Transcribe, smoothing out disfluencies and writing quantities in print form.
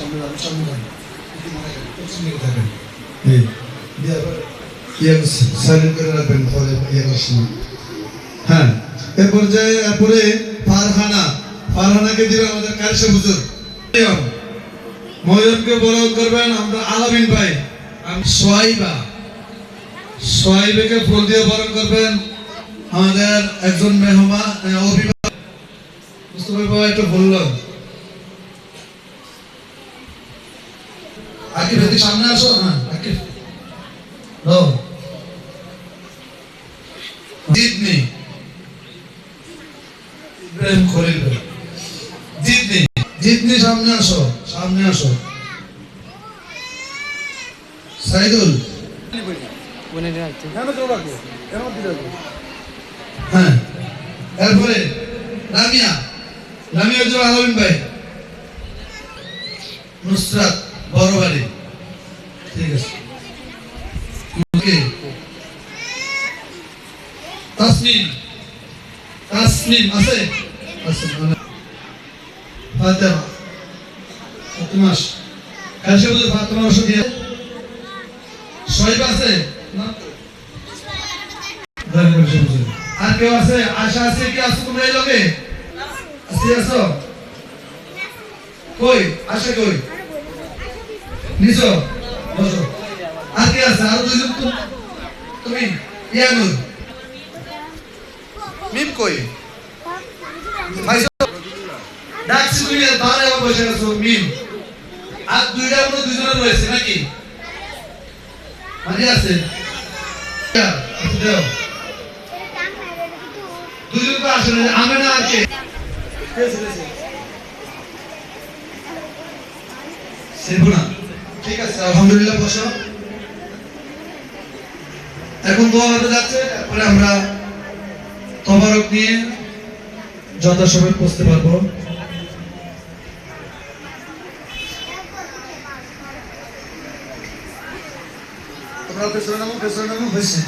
সামনে যাবেন, সামনে যাবেন, একটু মনে রাখবেন, পেছন দিকে থাকবেন। এই দিয়ে আবার সাইলেন্ট করে রাখবেন পরে সময়। হ্যাঁ, এরপরে ফারহানাকে দিবেন আমাদের কারিশা হুজুর। ময়ূরকে বড় করবেন আমরা আলামিন ভাই। আমি সোয়াইবাকে ফুল দিয়ে বরণ করবেন আমাদের একজন মেহমান অভিভাবক মুস্তফা ভাই। একটু বললাম আকিব ভাই সামনে আসো। হ্যাঁ আকিব জিতনি ইব্রাহিম খলিল ভাই, জিতনি সামনে আসো, সামনে আসো। সাইদুল হ্যাঁ, এরপরে লামিয়া আলামিন ভাই, নুসরাত বড় বাড়ি। ঠিক আছে, তাসমিন আছে, ফাতেমা কাশি বলে ফাতেমা ওষুধ দিয়ে শহীদ আছে না? আর কেউ আছে? আশা আছে? কি আছো তোমরা এই লগে? আছো? কই আশা কই? নিছো বসো। আর কে আছে? আর দুইজন তুমি ইয়ানুর মিম কই? ডাকছি তুমি বারে বসে আছো মিম। আর দুইজনের রয়েছে নাকি? মানে আছে দুজন তো আসলে আমি না। আর কে? ঠিক আছে, আলহামদুলিল্লাহ বসো। এখন দোয়া হতে যাচ্ছে, তারপরে আমরা তবারক নিয়ে যথাসময়ে পৌঁছতে পারবো। তোমরা পেছনে নামো হয়েছে।